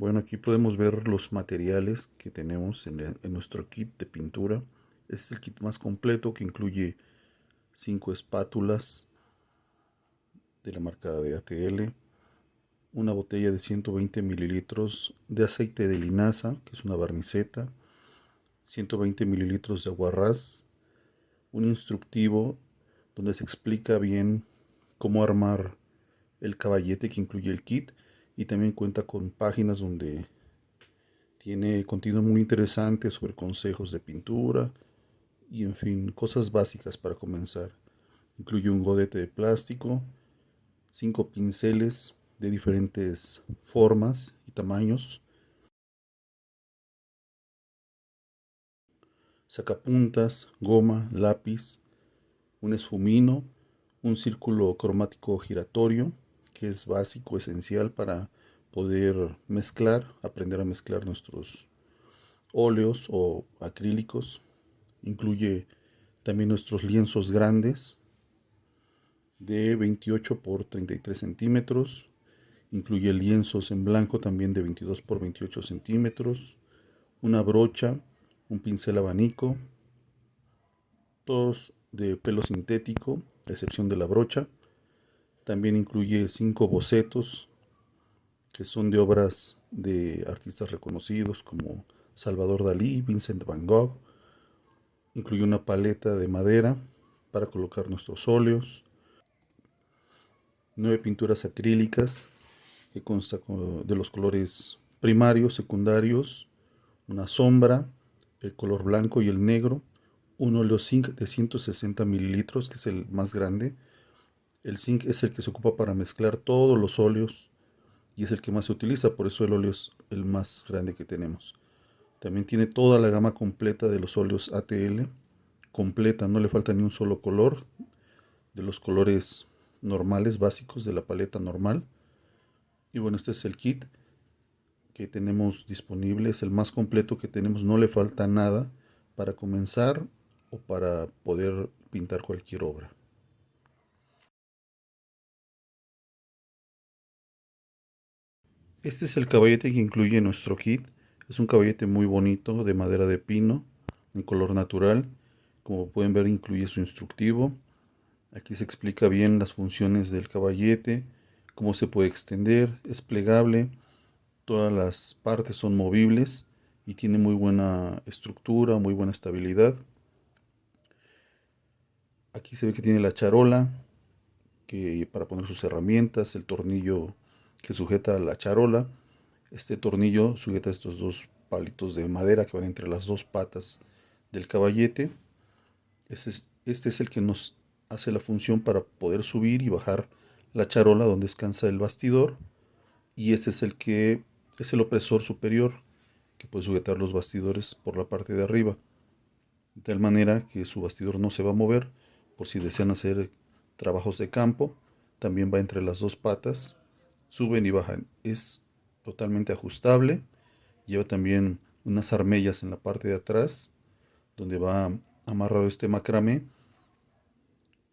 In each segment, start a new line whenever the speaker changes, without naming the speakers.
Bueno, aquí podemos ver los materiales que tenemos en nuestro kit de pintura. Este es el kit más completo que incluye 5 espátulas de la marca de ATL, una botella de 120 mililitros de aceite de linaza, que es una barniceta, 120 mililitros de aguarrás, un instructivo donde se explica bien cómo armar el caballete que incluye el kit, y también cuenta con páginas donde tiene contenido muy interesante sobre consejos de pintura y, en fin, cosas básicas para comenzar. Incluye un godete de plástico, 5 pinceles de diferentes formas y tamaños, sacapuntas, goma, lápiz, un esfumino, un círculo cromático giratorio, que es básico, esencial para poder mezclar, aprender a mezclar nuestros óleos o acrílicos. Incluye también nuestros lienzos grandes de 28 por 33 centímetros. Incluye lienzos en blanco también de 22 por 28 centímetros. Una brocha, un pincel abanico, todos de pelo sintético, a excepción de la brocha. También incluye 5 bocetos que son de obras de artistas reconocidos como Salvador Dalí, Vincent Van Gogh. Incluye una paleta de madera para colocar nuestros óleos, 9 pinturas acrílicas que consta de los colores primarios, secundarios, una sombra, el color blanco y el negro, un óleo zinc de 160 mililitros, que es el más grande. El zinc es el que se ocupa para mezclar todos los óleos y es el que más se utiliza, por eso el óleo es el más grande que tenemos. También tiene toda la gama completa de los óleos ATL, completa, no le falta ni un solo color, de los colores normales, básicos de la paleta normal. Y bueno, este es el kit que tenemos disponible, es el más completo que tenemos, no le falta nada para comenzar o para poder pintar cualquier obra. Este es el caballete que incluye nuestro kit. Es un caballete muy bonito de madera de pino en color natural. Como pueden ver, incluye su instructivo. Aquí se explica bien las funciones del caballete, cómo se puede extender, es plegable, todas las partes son movibles y tiene muy buena estructura, muy buena estabilidad. Aquí se ve que tiene la charola que para poner sus herramientas, el tornillo que sujeta la charola. Este tornillo sujeta estos dos palitos de madera que van entre las dos patas del caballete. Este es el que nos hace la función para poder subir y bajar la charola donde descansa el bastidor. Y este es el que es el opresor superior que puede sujetar los bastidores por la parte de arriba, de tal manera que su bastidor no se va a mover por si desean hacer trabajos de campo. También va entre las dos patas, suben y bajan. Es totalmente ajustable. Lleva también unas armellas en la parte de atrás donde va amarrado este macramé,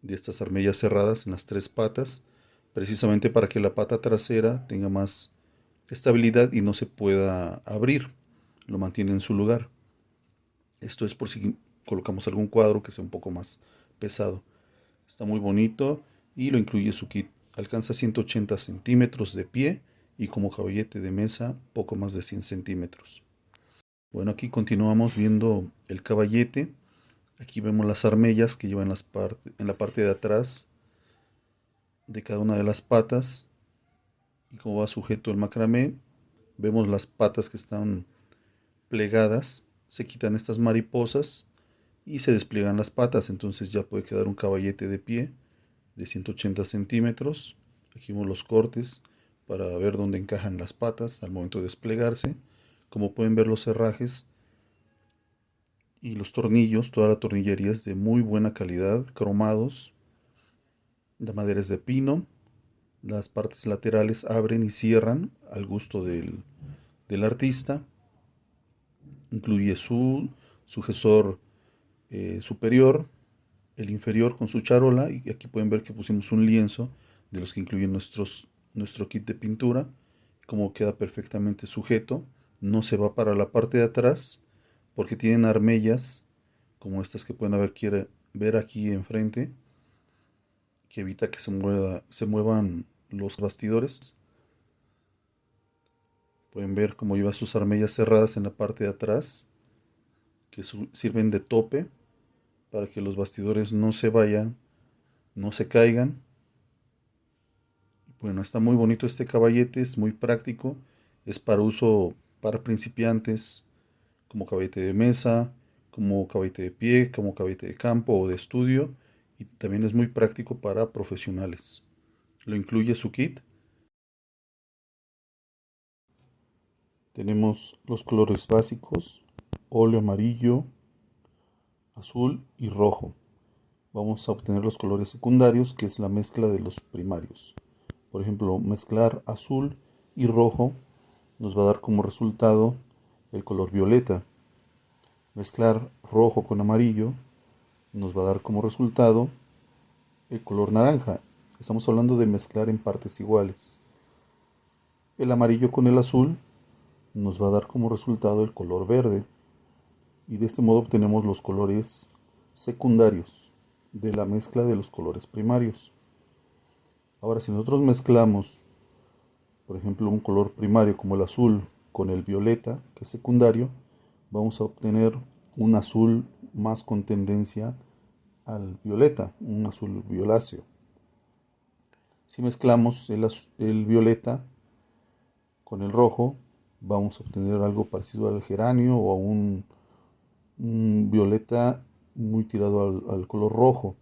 de estas armellas cerradas en las tres patas, precisamente para que la pata trasera tenga más estabilidad y no se pueda abrir, lo mantiene en su lugar. Esto es por si colocamos algún cuadro que sea un poco más pesado. Está muy bonito y lo incluye su kit. Alcanza 180 centímetros de pie y como caballete de mesa poco más de 100 centímetros. Bueno, aquí continuamos viendo el caballete. Aquí vemos las armellas que llevan en la parte de atrás de cada una de las patas y cómo va sujeto el macramé. Vemos las patas que están plegadas, se quitan estas mariposas y se despliegan las patas, entonces ya puede quedar un caballete de pie de 180 centímetros. Aquí vemos los cortes para ver dónde encajan las patas al momento de desplegarse. Como pueden ver, los herrajes y los tornillos, toda la tornillería es de muy buena calidad, cromados. La madera es de pino. Las partes laterales abren y cierran al gusto del artista. Incluye su sucesor superior, el inferior con su charola, y aquí pueden ver que pusimos un lienzo de los que incluyen nuestro kit de pintura. cómo queda perfectamente sujeto. No se va para la parte de atrás porque tienen armellas como estas que pueden ver aquí enfrente, que evita que se muevan los bastidores. Pueden ver cómo lleva sus armellas cerradas en la parte de atrás, que sirven de tope para que los bastidores no se vayan, no se caigan. Bueno, está muy bonito este caballete, es muy práctico, es para uso para principiantes, como caballete de mesa, como caballete de pie, como caballete de campo o de estudio, y también es muy práctico para profesionales. Lo incluye su kit. Tenemos los colores básicos: óleo amarillo, azul y rojo. Vamos a obtener los colores secundarios, que es la mezcla de los primarios. Por ejemplo, mezclar azul y rojo nos va a dar como resultado el color violeta. Mezclar rojo con amarillo nos va a dar como resultado el color naranja. Estamos hablando de mezclar en partes iguales. El amarillo con el azul nos va a dar como resultado el color verde. Y de este modo obtenemos los colores secundarios de la mezcla de los colores primarios. Ahora, si nosotros mezclamos, por ejemplo, un color primario como el azul con el violeta, que es secundario, vamos a obtener un azul más con tendencia al violeta, un azul violáceo. Si mezclamos el violeta con el rojo, vamos a obtener algo parecido al geranio o a un violeta muy tirado al color rojo.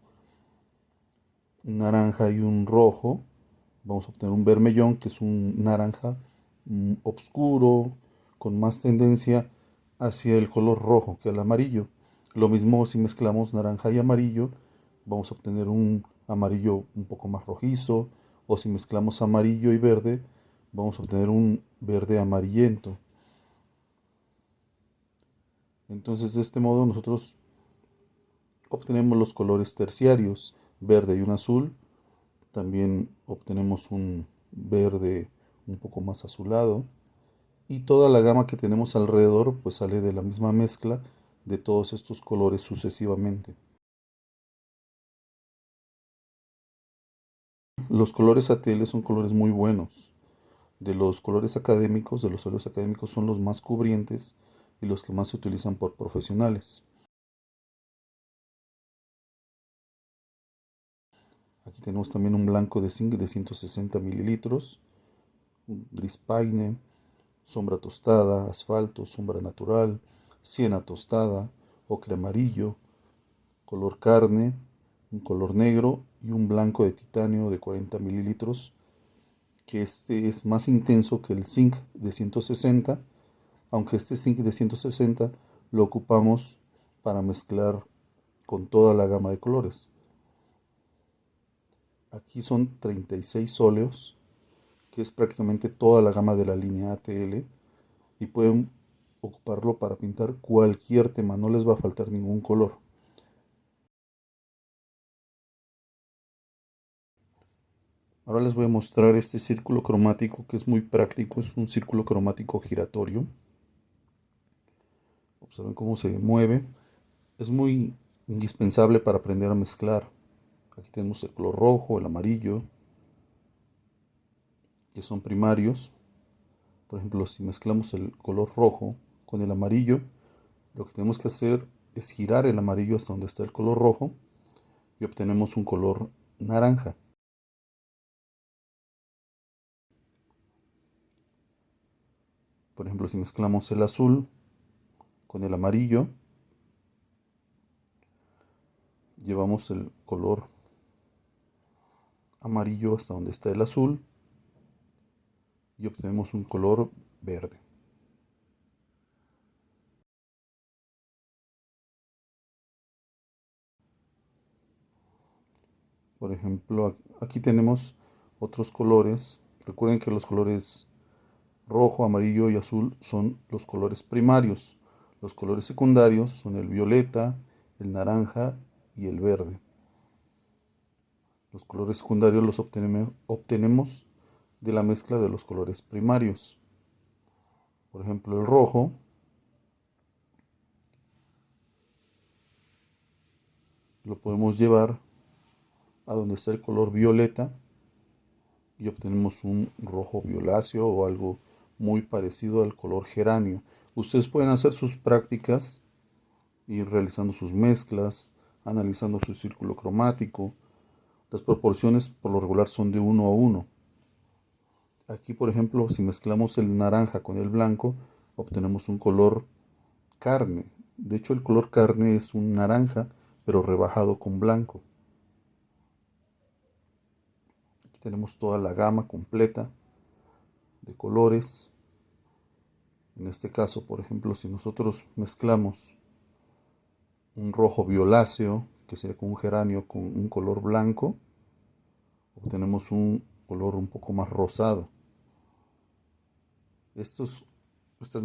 Un naranja y un rojo, vamos a obtener un vermellón, que es un naranja oscuro, con más tendencia hacia el color rojo que al amarillo. Lo mismo si mezclamos naranja y amarillo, vamos a obtener un amarillo un poco más rojizo, o si mezclamos amarillo y verde, vamos a obtener un verde amarillento. Entonces, de este modo nosotros obtenemos los colores terciarios, verde y un azul. También obtenemos un verde un poco más azulado. Y toda la gama que tenemos alrededor pues sale de la misma mezcla de todos estos colores sucesivamente. Los colores ATL son colores muy buenos. De los colores académicos, de los óleos académicos, son los más cubrientes y los que más se utilizan por profesionales. Aquí tenemos también un blanco de zinc de 160 mililitros, un gris paine, sombra tostada, asfalto, sombra natural, siena tostada, ocre amarillo, color carne, un color negro y un blanco de titanio de 40 mililitros, que este es más intenso que el zinc de 160, aunque este zinc de 160 lo ocupamos para mezclar con toda la gama de colores. Aquí son 36 óleos, que es prácticamente toda la gama de la línea ATL, y pueden ocuparlo para pintar cualquier tema, no les va a faltar ningún color. Ahora les voy a mostrar este círculo cromático, que es muy práctico, es un círculo cromático giratorio. Observen cómo se mueve. Es muy indispensable para aprender a mezclar. Aquí tenemos el color rojo, el amarillo, que son primarios. Por ejemplo, si mezclamos el color rojo con el amarillo, lo que tenemos que hacer es girar el amarillo hasta donde está el color rojo y obtenemos un color naranja. Por ejemplo, si mezclamos el azul con el amarillo, llevamos el color amarillo hasta donde está el azul y obtenemos un color verde. Por ejemplo, aquí tenemos otros colores. Recuerden que los colores rojo, amarillo y azul son los colores primarios. Los colores secundarios son el violeta, el naranja y el verde. Los colores secundarios los obtenemos de la mezcla de los colores primarios. Por ejemplo, el rojo lo podemos llevar a donde está el color violeta y obtenemos un rojo violáceo o algo muy parecido al color geranio. Ustedes pueden hacer sus prácticas, ir realizando sus mezclas, analizando su círculo cromático. Las proporciones por lo regular son de 1 a 1. Aquí, por ejemplo, si mezclamos el naranja con el blanco, obtenemos un color carne. De hecho, el color carne es un naranja, pero rebajado con blanco. Aquí tenemos toda la gama completa de colores. En este caso, por ejemplo, si nosotros mezclamos un rojo violáceo, que sería con un geranio con un color blanco, obtenemos un color un poco más rosado. Estas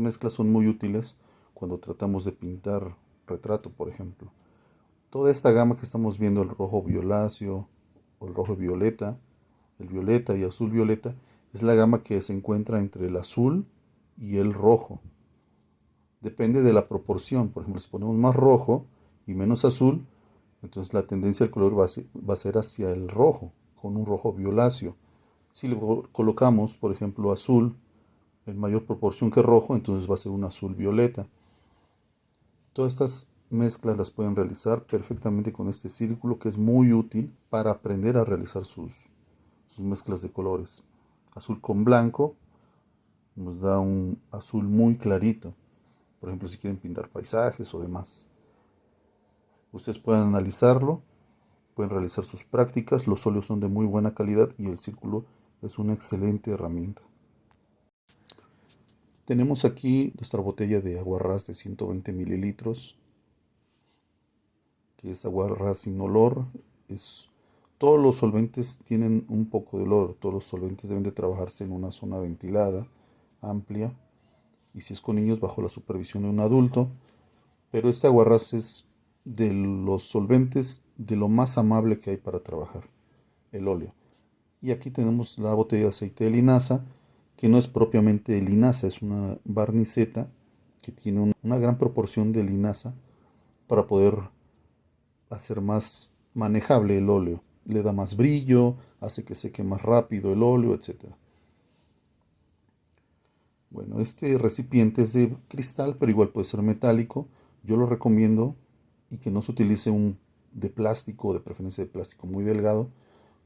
mezclas son muy útiles cuando tratamos de pintar retrato, por ejemplo. Toda esta gama que estamos viendo, el rojo violáceo o el rojo violeta, el violeta y azul violeta, es la gama que se encuentra entre el azul y el rojo. Depende de la proporción. Por ejemplo, si ponemos más rojo y menos azul, entonces la tendencia del color va a ser hacia el rojo, con un rojo violáceo. Si le colocamos, por ejemplo, azul en mayor proporción que rojo, entonces va a ser un azul violeta. Todas estas mezclas las pueden realizar perfectamente con este círculo, que es muy útil para aprender a realizar sus mezclas de colores. Azul con blanco nos da un azul muy clarito, por ejemplo, si quieren pintar paisajes o demás. Ustedes pueden analizarlo, pueden realizar sus prácticas. Los óleos son de muy buena calidad y el círculo es una excelente herramienta. Tenemos aquí nuestra botella de aguarrás de 120 mililitros, que es aguarrás sin olor. Todos los solventes tienen un poco de olor. Todos los solventes deben de trabajarse en una zona ventilada, amplia, y si es con niños, bajo la supervisión de un adulto. Pero este aguarrás es de los solventes de lo más amable que hay para trabajar, el óleo. Y aquí tenemos la botella de aceite de linaza, que no es propiamente linaza, es una barniceta que tiene una gran proporción de linaza para poder hacer más manejable el óleo. Le da más brillo, hace que seque más rápido el óleo, etc. Bueno, este recipiente es de cristal, pero igual puede ser metálico. Yo lo recomiendo y que no se utilice un de plástico, de preferencia de plástico muy delgado,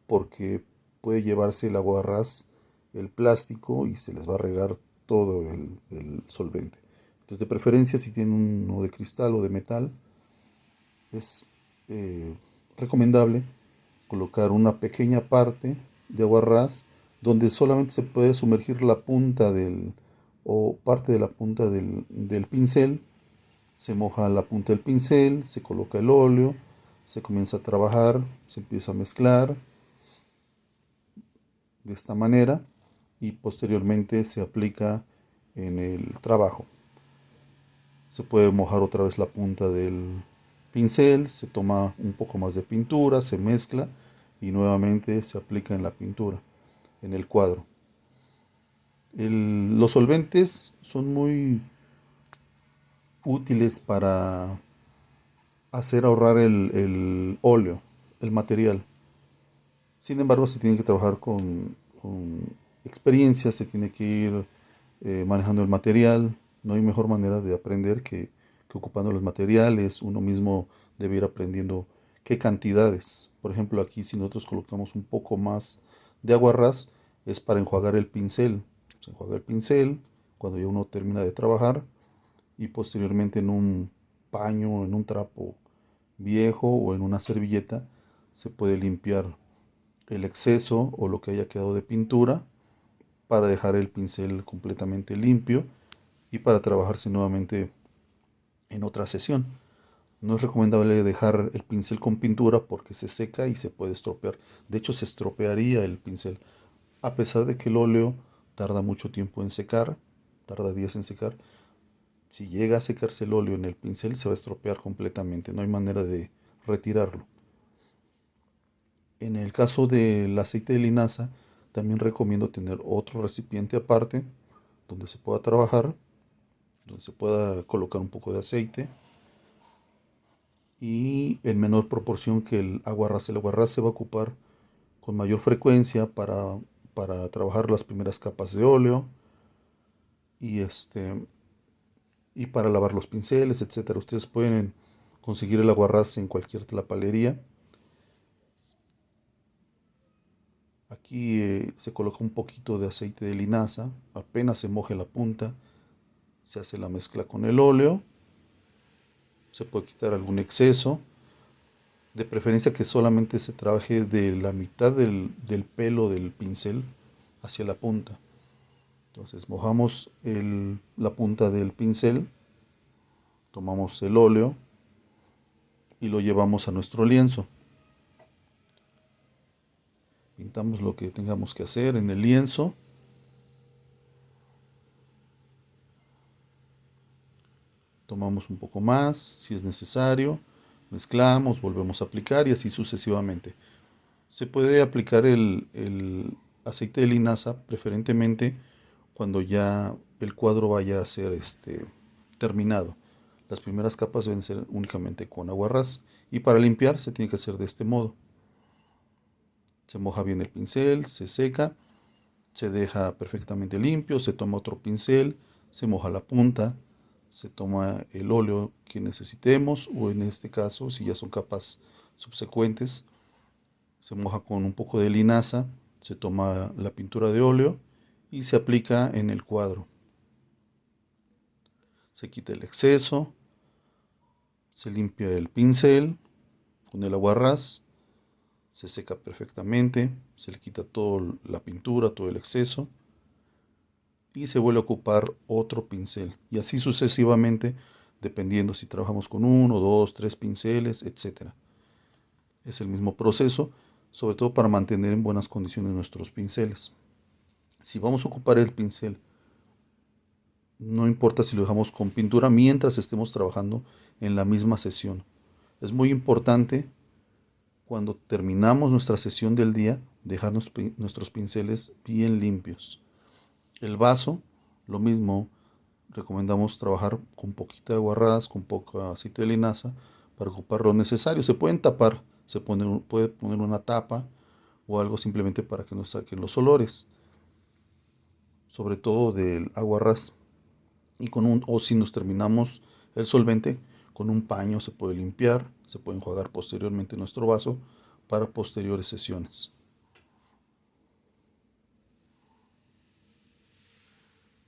porque puede llevarse el aguarrás, el plástico, y se les va a regar todo el solvente. Entonces, de preferencia, si tienen uno de cristal o de metal, es recomendable colocar una pequeña parte de aguarrás donde solamente se puede sumergir la punta o parte de la punta del pincel. Se moja la punta del pincel, se coloca el óleo, se comienza a trabajar, se empieza a mezclar de esta manera y posteriormente se aplica en el trabajo. Se puede mojar otra vez la punta del pincel, se toma un poco más de pintura, se mezcla y nuevamente se aplica en la pintura, en el cuadro. Los solventes son muy útiles para hacer ahorrar el óleo, el material. Sin embargo, se tiene que trabajar con experiencia, se tiene que ir manejando el material. No hay mejor manera de aprender que ocupando los materiales. Uno mismo debe ir aprendiendo qué cantidades. Por ejemplo, aquí si nosotros colocamos un poco más de aguarrás, es para enjuagar el pincel. Se enjuaga el pincel cuando ya uno termina de trabajar y posteriormente en un paño, en un trapo viejo o en una servilleta se puede limpiar el exceso o lo que haya quedado de pintura para dejar el pincel completamente limpio y para trabajarse nuevamente en otra sesión. No es recomendable dejar el pincel con pintura porque se seca y se puede estropear. De hecho, se estropearía el pincel. A pesar de que el óleo tarda mucho tiempo en secar, tarda días en secar, si llega a secarse el óleo en el pincel se va a estropear completamente. No hay manera de retirarlo. En el caso del aceite de linaza, también recomiendo tener otro recipiente aparte donde se pueda trabajar, donde se pueda colocar un poco de aceite y en menor proporción que el aguarrás. El aguarrás se va a ocupar con mayor frecuencia para trabajar las primeras capas de óleo y, y para lavar los pinceles, etcétera. Ustedes pueden conseguir el aguarrás en cualquier tlapalería. Aquí se coloca un poquito de aceite de linaza, apenas se moje la punta, se hace la mezcla con el óleo, se puede quitar algún exceso, de preferencia que solamente se trabaje de la mitad del pelo del pincel hacia la punta. Entonces mojamos la punta del pincel, tomamos el óleo y lo llevamos a nuestro lienzo. Pintamos lo que tengamos que hacer en el lienzo. Tomamos un poco más si es necesario, mezclamos, volvemos a aplicar y así sucesivamente. Se puede aplicar el aceite de linaza preferentemente cuando ya el cuadro vaya a ser terminado. Las primeras capas deben ser únicamente con aguarrás y para limpiar se tiene que hacer de este modo. Se moja bien el pincel, se seca, se deja perfectamente limpio, se toma otro pincel, se moja la punta, se toma el óleo que necesitemos o en este caso si ya son capas subsecuentes se moja con un poco de linaza, se toma la pintura de óleo y se aplica en el cuadro. Se quita el exceso, se limpia el pincel con el aguarrás, se seca perfectamente, se le quita toda la pintura, todo el exceso y se vuelve a ocupar otro pincel y así sucesivamente dependiendo si trabajamos con uno, dos, tres pinceles, etc. Es el mismo proceso, sobre todo para mantener en buenas condiciones nuestros pinceles. Si vamos a ocupar el pincel, no importa si lo dejamos con pintura mientras estemos trabajando en la misma sesión. Es muy importante cuando terminamos nuestra sesión del día dejar nuestros pinceles bien limpios. El vaso, lo mismo, recomendamos trabajar con poquita aguarrás, con poco aceite de linaza para ocupar lo necesario. Se pueden tapar, puede poner una tapa o algo simplemente para que nos saquen los olores, sobre todo del aguarrás. Y o si nos terminamos el solvente, con un paño se puede limpiar, se puede enjuagar posteriormente nuestro vaso para posteriores sesiones.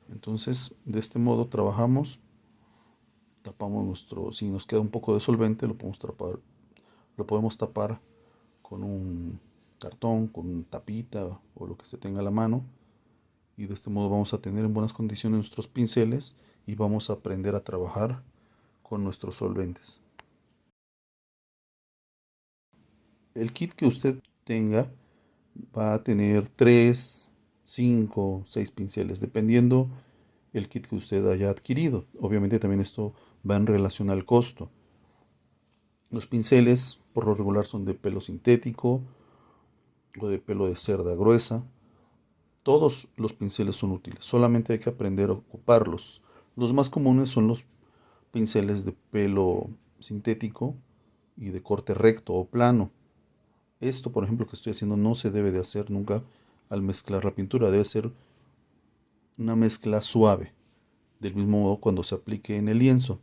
Entonces, de este modo trabajamos, tapamos si nos queda un poco de solvente, lo podemos tapar con un cartón, con una tapita o lo que se tenga a la mano. Y de este modo vamos a tener en buenas condiciones nuestros pinceles y vamos a aprender a trabajar con nuestros solventes. El kit que usted tenga va a tener 3, 5, 6 pinceles, dependiendo el kit que usted haya adquirido. Obviamente también esto va en relación al costo. Los pinceles por lo regular son de pelo sintético o de pelo de cerda gruesa. Todos los pinceles son útiles, solamente hay que aprender a ocuparlos. Los más comunes son los pinceles de pelo sintético y de corte recto o plano. Esto, por ejemplo, que estoy haciendo no se debe de hacer nunca al mezclar la pintura, debe ser una mezcla suave, del mismo modo cuando se aplique en el lienzo.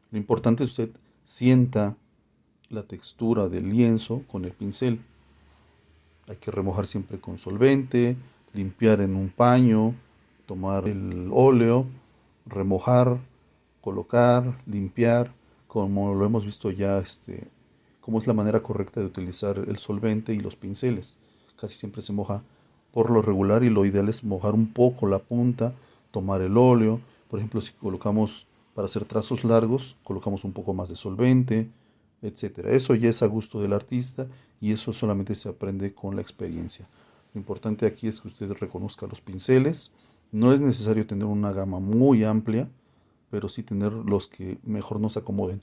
Lo importante es que usted sienta la textura del lienzo con el pincel. Hay que remojar siempre con solvente, limpiar en un paño, tomar el óleo, remojar, colocar, limpiar, como lo hemos visto ya, cómo es la manera correcta de utilizar el solvente y los pinceles. Casi siempre se moja por lo regular y lo ideal es mojar un poco la punta, tomar el óleo. Por ejemplo, si colocamos para hacer trazos largos, colocamos un poco más de solvente, etcétera. Eso ya es a gusto del artista y eso solamente se aprende con la experiencia. Lo importante aquí es que usted reconozca los pinceles. No es necesario tener una gama muy amplia, pero sí tener los que mejor nos acomoden.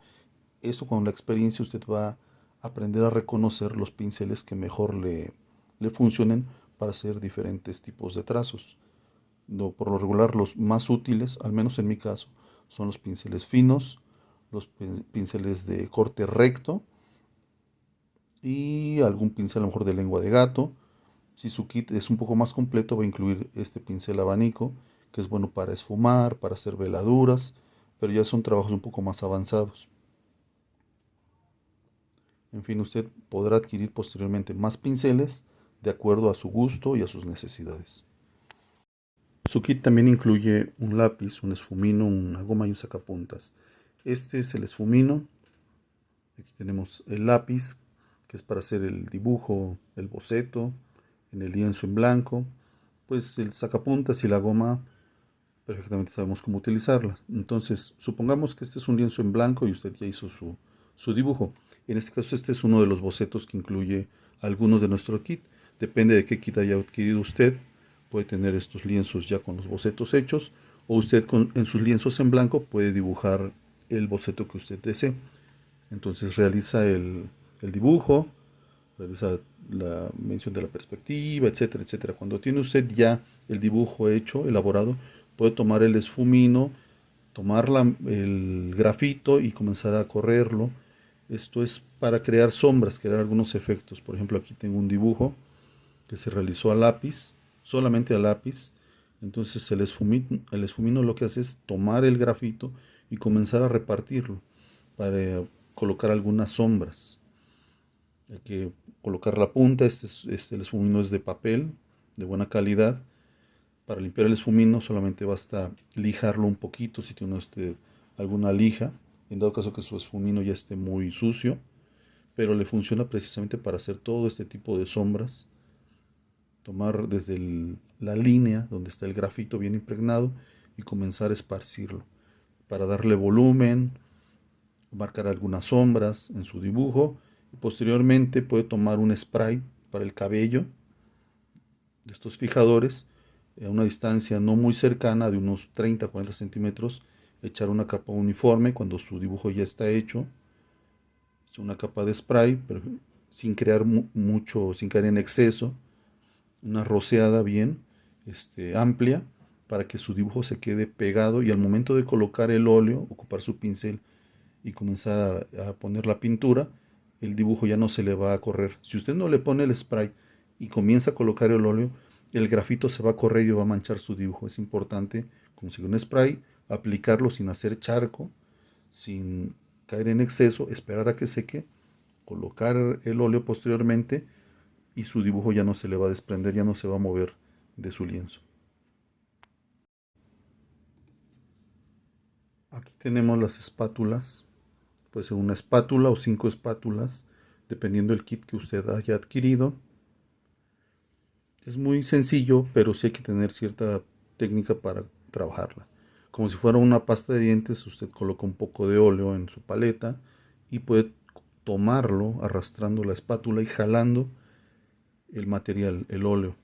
Eso con la experiencia usted va a aprender a reconocer los pinceles que mejor le funcionen para hacer diferentes tipos de trazos. Por lo regular, los más útiles, al menos en mi caso, son los pinceles finos, los pinceles de corte recto y algún pincel a lo mejor de lengua de gato. Si su kit es un poco más completo, va a incluir este pincel abanico, que es bueno para esfumar, para hacer veladuras, pero ya son trabajos un poco más avanzados. En fin, usted podrá adquirir posteriormente más pinceles de acuerdo a su gusto y a sus necesidades. Su kit también incluye un lápiz, un esfumino, una goma y un sacapuntas. Este es el esfumino. Aquí tenemos el lápiz, que es para hacer el dibujo, el boceto, en el lienzo en blanco. Pues el sacapuntas y la goma perfectamente sabemos cómo utilizarla. Entonces, supongamos que este es un lienzo en blanco y usted ya hizo su dibujo. En este caso, este es uno de los bocetos que incluye algunos de nuestro kit. Depende de qué kit haya adquirido usted. Puede tener estos lienzos ya con los bocetos hechos, o usted en sus lienzos en blanco puede dibujar el boceto que usted desee. Entonces realiza el dibujo, realiza la mención de la perspectiva, etcétera, etcétera. Cuando tiene usted ya el dibujo hecho, elaborado, puede tomar el esfumino, tomar el grafito y comenzar a correrlo. Esto es para crear sombras, crear algunos efectos. Por ejemplo, aquí tengo un dibujo que se realizó a lápiz, solamente a lápiz. Entonces el esfumino lo que hace es tomar el grafito y comenzar a repartirlo para colocar algunas sombras. Hay que colocar la punta. El esfumino es de papel, de buena calidad. Para limpiar el esfumino solamente basta lijarlo un poquito si tiene usted alguna lija, en dado caso que su esfumino ya esté muy sucio, pero le funciona precisamente para hacer todo este tipo de sombras. Tomar desde la línea donde está el grafito bien impregnado y comenzar a esparcirlo para darle volumen, marcar algunas sombras en su dibujo, y posteriormente puede tomar un spray para el cabello de estos fijadores a una distancia no muy cercana, de unos 30-40 centímetros, echar una capa uniforme cuando su dibujo ya está hecho, una capa de spray, pero sin crear mucho, sin caer en exceso, una rociada bien amplia, para que su dibujo se quede pegado, y al momento de colocar el óleo, ocupar su pincel y comenzar a poner la pintura, el dibujo ya no se le va a correr. Si usted no le pone el spray y comienza a colocar el óleo, el grafito se va a correr y va a manchar su dibujo. Es importante conseguir un spray, aplicarlo sin hacer charco, sin caer en exceso, esperar a que seque, colocar el óleo posteriormente y su dibujo ya no se le va a desprender, ya no se va a mover de su lienzo. Aquí tenemos las espátulas. Puede ser una espátula o 5 espátulas, dependiendo del kit que usted haya adquirido. Es muy sencillo, pero sí hay que tener cierta técnica para trabajarla. Como si fuera una pasta de dientes, usted coloca un poco de óleo en su paleta y puede tomarlo arrastrando la espátula y jalando el material, el óleo.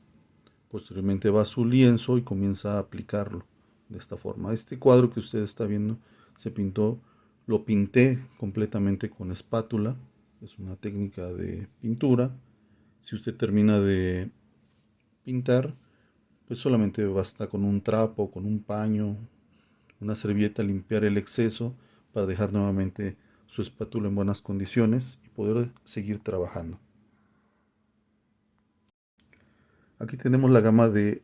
Posteriormente va a su lienzo y comienza a aplicarlo de esta forma. Este cuadro que usted está viendo se pintó, lo pinté completamente con espátula. Es una técnica de pintura. Si usted termina de pintar, pues solamente basta con un trapo, con un paño, una servilleta, limpiar el exceso para dejar nuevamente su espátula en buenas condiciones y poder seguir trabajando. Aquí tenemos la gama de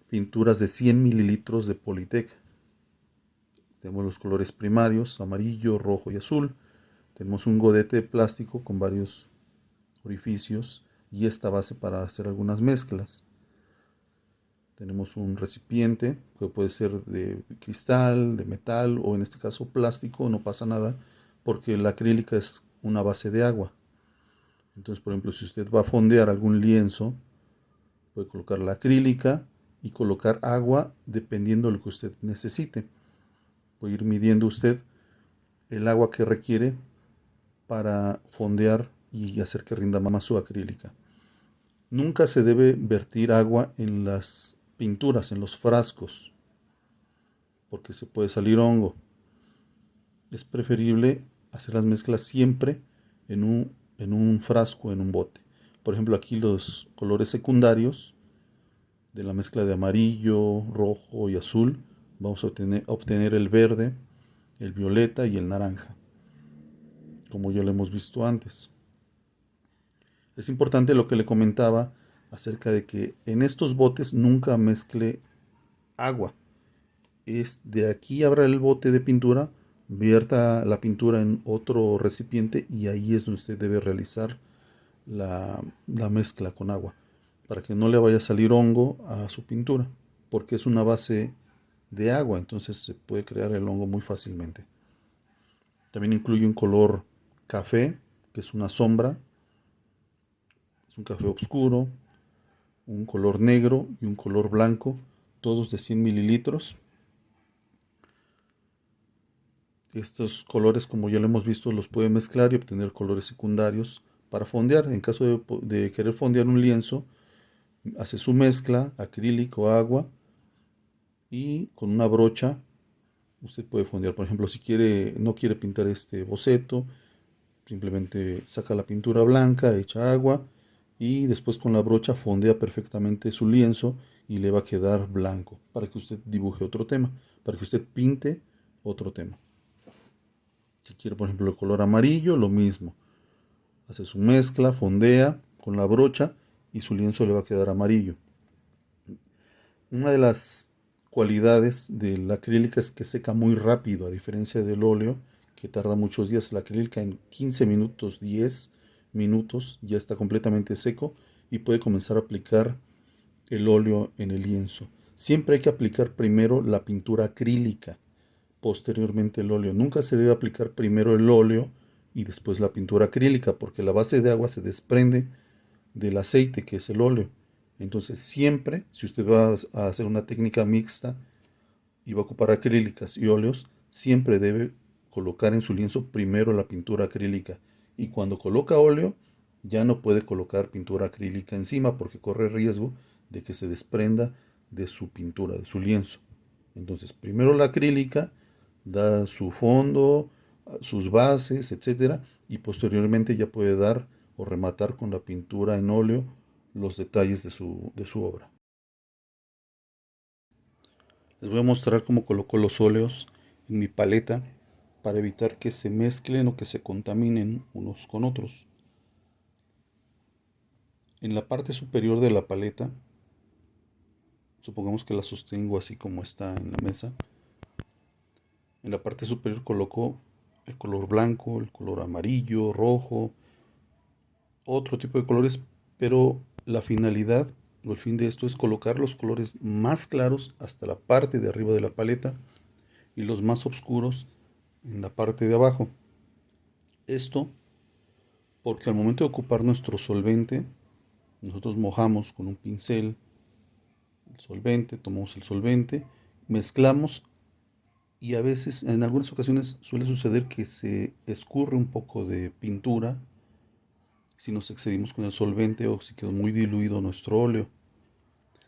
pinturas de 100 mililitros de Polytech. Tenemos los colores primarios, amarillo, rojo y azul. Tenemos un godete de plástico con varios orificios y esta base para hacer algunas mezclas. Tenemos un recipiente que puede ser de cristal, de metal o en este caso plástico, no pasa nada porque la acrílica es una base de agua. Entonces, por ejemplo, si usted va a fondear algún lienzo, puede colocar la acrílica y colocar agua dependiendo de lo que usted necesite. Puede ir midiendo usted el agua que requiere para fondear y hacer que rinda más su acrílica. Nunca se debe vertir agua en las pinturas, en los frascos, porque se puede salir hongo. Es preferible hacer las mezclas siempre en un frasco, en un bote. Por ejemplo, aquí los colores secundarios de la mezcla de amarillo, rojo y azul, vamos a obtener el verde, el violeta y el naranja, como ya lo hemos visto antes. Es importante lo que le comentaba acerca de que en estos botes nunca mezcle agua. Es de aquí abra el bote de pintura, vierta la pintura en otro recipiente y ahí es donde usted debe realizar la mezcla con agua, para que no le vaya a salir hongo a su pintura, porque es una base de agua, entonces se puede crear el hongo muy fácilmente. También incluye un color café, que es una sombra, es un café oscuro, un color negro y un color blanco, todos de 100 mililitros. Estos colores, como ya lo hemos visto, los puede mezclar y obtener colores secundarios para fondear. En caso de querer fondear un lienzo, hace su mezcla, acrílico, agua, y con una brocha usted puede fondear. Por ejemplo, si no quiere pintar este boceto, simplemente saca la pintura blanca, echa agua y después con la brocha fondea perfectamente su lienzo y le va a quedar blanco para que usted dibuje otro tema, para que usted pinte otro tema. Si quiere, por ejemplo, el color amarillo, lo mismo. Hace su mezcla, fondea con la brocha y su lienzo le va a quedar amarillo. Una de las cualidades de la acrílica es que seca muy rápido, a diferencia del óleo, que tarda muchos días. La acrílica en 15 minutos, 10 minutos ya está completamente seco y puede comenzar a aplicar el óleo en el lienzo. Siempre hay que aplicar primero la pintura acrílica, posteriormente el óleo. Nunca se debe aplicar primero el óleo y después la pintura acrílica, porque la base de agua se desprende del aceite, que es el óleo. Entonces siempre, si usted va a hacer una técnica mixta y va a ocupar acrílicas y óleos, siempre debe colocar en su lienzo primero la pintura acrílica. Y cuando coloca óleo, ya no puede colocar pintura acrílica encima porque corre riesgo de que se desprenda de su pintura, de su lienzo. Entonces, primero la acrílica, da su fondo, sus bases, etcétera, y posteriormente ya puede dar o rematar con la pintura en óleo los detalles de su obra. Les voy a mostrar cómo coloco los óleos en mi paleta para evitar que se mezclen o que se contaminen unos con otros. En la parte superior de la paleta, supongamos que la sostengo así como está en la mesa, en la parte superior coloco el color blanco, el color amarillo, rojo, otro tipo de colores, pero la finalidad o el fin de esto es colocar los colores más claros hasta la parte de arriba de la paleta y los más oscuros en la parte de abajo. Esto porque al momento de ocupar nuestro solvente, nosotros mojamos con un pincel el solvente, tomamos el solvente, mezclamos y a veces, en algunas ocasiones suele suceder que se escurre un poco de pintura si nos excedimos con el solvente o si quedó muy diluido nuestro óleo.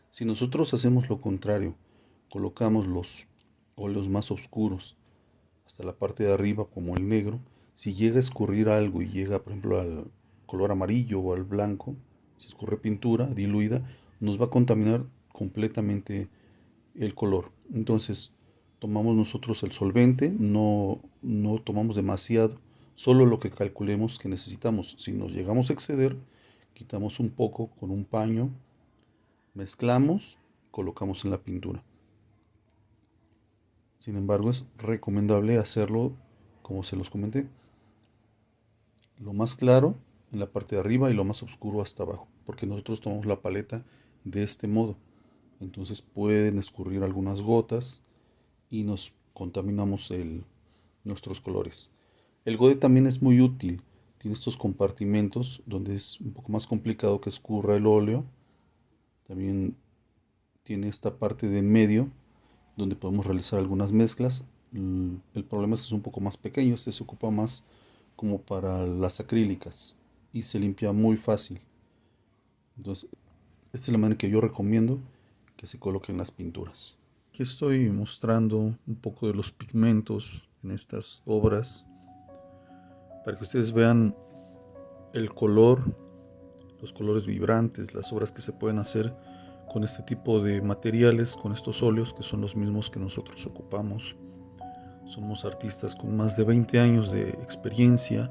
Si nosotros hacemos lo contrario, colocamos los óleos más oscuros hasta la parte de arriba como el negro, si llega a escurrir algo y llega por ejemplo al color amarillo o al blanco, si escurre pintura diluida, nos va a contaminar completamente el color. Entonces tomamos nosotros el solvente, no tomamos demasiado, solo lo que calculemos que necesitamos. Si nos llegamos a exceder, quitamos un poco con un paño, mezclamos, colocamos en la pintura. Sin embargo, es recomendable hacerlo como se los comenté, lo más claro en la parte de arriba y lo más oscuro hasta abajo, porque nosotros tomamos la paleta de este modo. Entonces pueden escurrir algunas gotas y nos contaminamos nuestros colores. El Gode también es muy útil. Tiene estos compartimentos donde es un poco más complicado que escurra el óleo. También tiene esta parte de en medio donde podemos realizar algunas mezclas. El problema es que es un poco más pequeño. Este se ocupa más como para las acrílicas y se limpia muy fácil. Entonces, esta es la manera que yo recomiendo que se coloquen las pinturas. Aquí estoy mostrando un poco de los pigmentos en estas obras para que ustedes vean el color, los colores vibrantes, las obras que se pueden hacer con este tipo de materiales, con estos óleos que son los mismos que nosotros ocupamos. Somos artistas con más de 20 años de experiencia.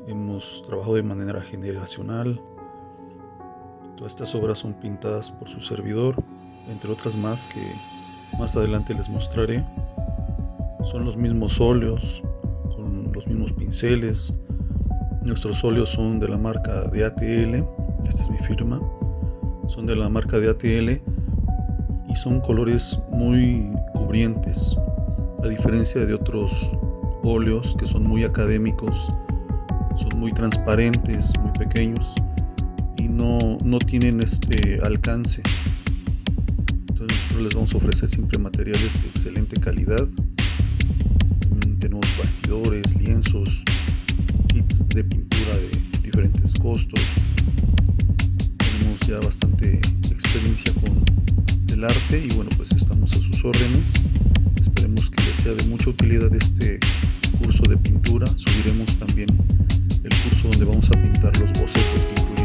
Hemos trabajado de manera generacional. Todas estas obras son pintadas por su servidor, entre otras más que más adelante les mostraré. Son los mismos óleos, con los mismos pinceles. Nuestros óleos son de la marca de ATL, esta es mi firma. Son de la marca de ATL y son colores muy cubrientes, a diferencia de otros óleos que son muy académicos, son muy transparentes, muy pequeños y no tienen este alcance. Entonces nosotros les vamos a ofrecer siempre materiales de excelente calidad. También tenemos bastidores, lienzos, kits de pintura de diferentes costos. Tenemos ya bastante experiencia con el arte y bueno, pues estamos a sus órdenes. Esperemos que les sea de mucha utilidad este curso de pintura. Subiremos también el curso donde vamos a pintar los bocetos que incluyen